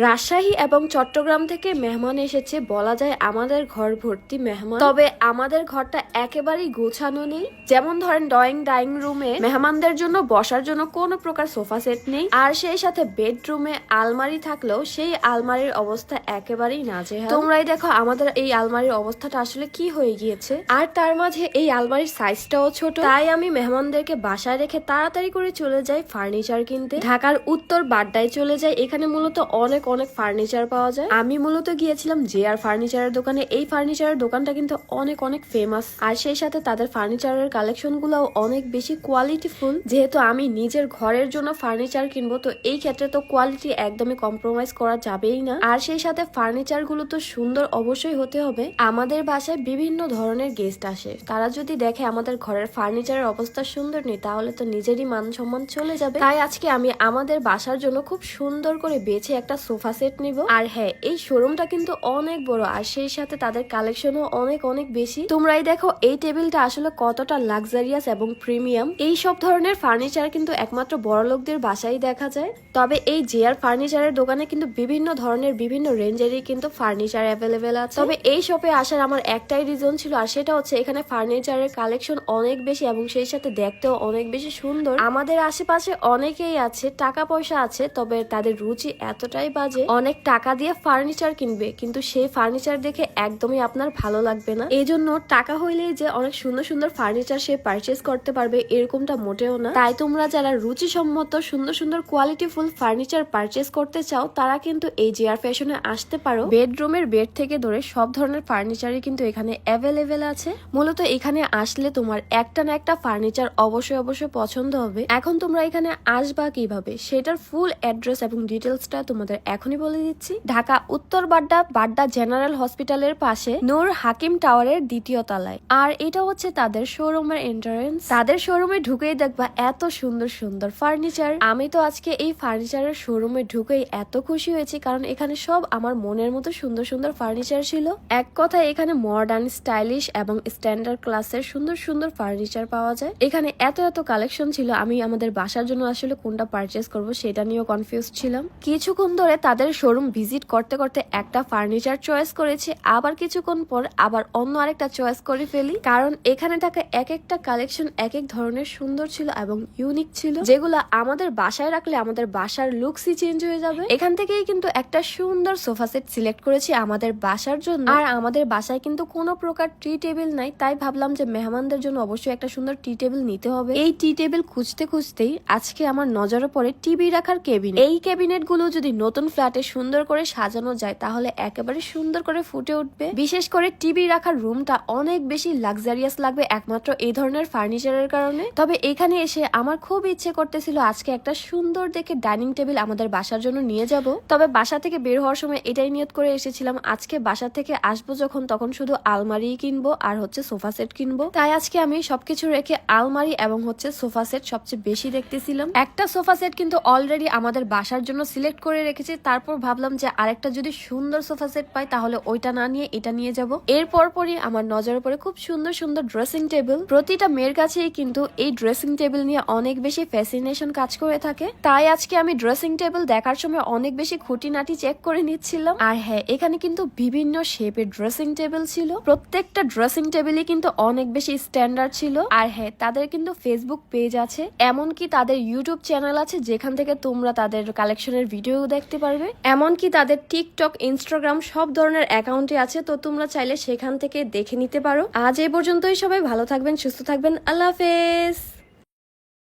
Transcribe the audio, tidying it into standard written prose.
রাজশাহী এবং চট্টগ্রাম থেকে মেহমান এসেছে, বলা যায় আমাদের ঘর ভর্তি মেহমান। তবে আমাদের ঘরটা একেবারেই গোছানো নেই। যেমন ধরেন ডাইনিং রুমে মেহমানদের জন্য বসার জন্য কোনো প্রকার সোফা সেট নেই, আর সেই সাথে বেডরুমে আলমারি থাকলেও সেই আলমারির অবস্থা একেবারেই নাজেহাল। তোমরাই দেখো আমাদের এই আলমারির অবস্থাটা আসলে কি হয়ে গিয়েছে। আর তার মাঝে এই আলমারির সাইজটাও ছোট। তাই আমি মেহমানদেরকে বাসায় রেখে তাড়াতাড়ি করে চলে যাই ফার্নিচার কিনতে। ঢাকার উত্তর বাড্ডায় চলে যাই। এখানে মূলত অনেক ফার্নিচার পাওয়া যায়। আমি মূলত গিয়েছিলাম জেআর ফার্নিচারের দোকানে। এই ফার্নিচারের দোকানটা কিন্তু অনেক ফেমাস, আর সেই সাথে তাদের ফার্নিচারের কালেকশন গুলাও অনেক বেশি কোয়ালিটিফুল। যেহেতু আমি নিজের ঘরের জন্য ফার্নিচার কিনবো, তো এই ক্ষেত্রে তো কোয়ালিটি একদমই কম্প্রোমাইজ করা যাবেই না। আর সেই সাথে ফার্নিচার গুলো তো সুন্দর অবশ্যই হতে হবে। আমাদের বাসায় বিভিন্ন ধরনের গেস্ট আসে, তারা যদি দেখে আমাদের ঘরের ফার্নিচারের অবস্থা সুন্দর নেই, তাহলে তো নিজেরই মান সম্মান চলে যাবে। তাই আজকে আমি আমাদের বাসার জন্য খুব সুন্দর করে বেছে একটা সোফা সেট নিব। আর হ্যাঁ, এই শোরুমটা কিন্তু অনেক বড়, আর সেই সাথে তাদের কালেকশনও অনেক বেশি। তোমরাই দেখো এই টেবিলটা আসলে কতটা লাক্সারিয়াস এবং প্রিমিয়াম। এই সব ধরনের ফার্নিচার কিন্তু একমাত্র বড় লোকদের বাসায় দেখা যায়। তবে এই জেআর ফার্নিচারের দোকানে কিন্তু বিভিন্ন ধরনের বিভিন্ন রেঞ্জেরই কিন্তু ফার্নিচার অ্যাভেলেবেল আছে। তবে এই শপে আসার আমার একটাই রিজন ছিল, আর সেটা হচ্ছে এখানে ফার্নিচারের কালেকশন অনেক বেশি এবং সেই সাথে দেখতেও অনেক বেশি সুন্দর। আমাদের আশেপাশে অনেকেই আছে, টাকা পয়সা আছে, তবে তাদের রুচি এতটাই বাজে, অনেক টাকা দিয়ে ফার্নিচার কিনবে কিন্তু সেই ফার্নিচার দেখে একদমই আপনার ভালো লাগবে না। এই জন্য টাকা হইলেই যে অনেক সুন্দর ফার্নিচার সে পারচেজ করতে পারবে এরকমটা মোটেও না। তাই তোমরা যারা রুচি সম্মত সুন্দর কোয়ালিটিফুল ফার্নিচার পারচেজ করতে চাও, তারা কিন্তু এই জেআর ফ্যাশনে আসতে পারো। বেডরুমের বেড থেকে ধরে সব ধরনের ফার্নিচারই কিন্তু এখানে অ্যাভেলেবেল আছে। মূলত এখানে আসলে তোমার একটা না একটা ফার্নিচার অবশ্যই পছন্দ হবে। এখন তোমরা এখানে আসবা কিভাবে, সেটার ফুল অ্যাড্রেস এবং ডিটেলসটা তোমাদের এখনই বলে দিচ্ছি। ঢাকা উত্তর বাড্ডা জেনারেল হসপিটালের পাশে নূর হাকিম টাওয়ারের দ্বিতীয় তলায়। আর এটা হচ্ছে তাদের শোরুমের এন্ট্রান্স। তাদের শোরুমে ঢুকেই দেখবা এত সুন্দর ফার্নিচার। আমি তো আজকে এই ফার্নিচারের শোরুমে ঢুকেই এত খুশি হয়েছি, কারণ এখানে সব আমার মনের মতো সুন্দর ফার্নিচার ছিল। এক কথায় এখানে মডার্ন, স্টাইলিশ এবং স্ট্যান্ডার্ড ক্লাসের সুন্দর ফার্নিচার পাওয়া যায়। এখানে এত কালেকশন ছিল, আমি আমাদের বাসার জন্য আসলে কোনটা পারচেজ করব সেটা নিয়েও কনফিউজ ছিলাম। কিছুক্ষণ ধরে তাদের শোরুম ভিজিট করতে একটা ফার্নিচার চয়েস করেছি, আবার কিছুক্ষণ পর আবার অন্য আরেকটা চয়েস করে ফেলি, কারণ এখানে থাকা এক একটা কালেকশন এক ধরনের সুন্দর ছিল এবং ইউনিক ছিল, যেগুলো আমাদের বাসায় রাখলে আমাদের বাসার লুকসই চেঞ্জ হয়ে যাবে। এখান থেকেই কিন্তু একটা সুন্দর সোফা সেট সিলেক্ট করেছি আমাদের বাসার জন্য। আর আমাদের বাসায় কিন্তু কোনো প্রকার টি টেবিল নাই, তাই ভাবলাম যে মেহমানদের জন্য অবশ্যই একটা সুন্দর টি টেবিল নিতে হবে। এই টি টেবিল খুঁজতেই আজকে আমার নজরে পড়ে টিভি রাখার কেবিনেট। এই ক্যাবিনেট গুলো যদি নতুন ফ্ল্যাটে সুন্দর করে সাজানো যায়, তাহলে একেবারে সুন্দর করে ফুটে উঠবে। বিশেষ করে টিভি রাখার রুমটা অনেক বেশি লাক্সারিয়াস লাগবে একমাত্র এই ধরনের ফার্নিচারের কারণে। তবে এখানে এসে আমার খুব ইচ্ছে করতেছিল আজকে একটা সুন্দর দেখে ডাইনিং টেবিল আমাদের বাসার জন্য নিয়ে যাব। তবে বাসা থেকে বের হওয়ার সময় এটাই নিয়ত করে এসেছিলাম, আজকে বাসা থেকে আসবো যখন তখন শুধু আলমারি কিনবো আর হচ্ছে সোফা সেট কিনবো। তাই আজকে আমি সবকিছু রেখে আলমারি এবং হচ্ছে সোফা সেট সবচেয়ে বেশি দেখতেছিলাম। একটা সোফা সেট কিন্তু অলরেডি আমাদের বাসার জন্য সিলেক্ট করে রেখেছি, তারপর ভাবলাম যে আরেকটা যদি সুন্দর সোফা সেট পাই তাহলে ওইটা না নিয়ে এটা নিয়ে যাব। এরপরই আমার নজরে পড়ে খুব সুন্দর ড্রেসিং টেবিল। প্রতিটা মেয়ের কাছেই কিন্তু এই ড্রেসিং টেবিল নিয়ে অনেক বেশি ফ্যাসিনেশন কাজ করে থাকে। তাই আজকে আমি ড্রেসিং টেবিল দেখার সময় অনেক বেশি খুঁটিনাটি চেক করে নিচ্ছিলাম। আর হ্যাঁ, এখানে কিন্তু বিভিন্ন শেপের ড্রেসিং টেবিল ছিল। প্রত্যেকটা ড্রেসিং টেবিলই কিন্তু অনেক বেশি স্ট্যান্ডার্ড ছিল। আর হ্যাঁ, তাদের কিন্তু ফেসবুক পেজ আছে, এমনকি তাদের ইউটিউব চ্যানেল আছে, যেখান থেকে তোমরা তাদের কালেকশনের ভিডিও দেখতে পারবে। এমনকি তাদের টিকটক, ইনস্টাগ্রাম সব ধরনের অ্যাকাউন্টে আছে, তো তোমরা চাইলে সেখান থেকে দেখে নিতে পারো। আজ এই পর্যন্তই। সবাই ভালো থাকবেন, সুস্থ থাকবেন। আল্লাহ হাফেজ।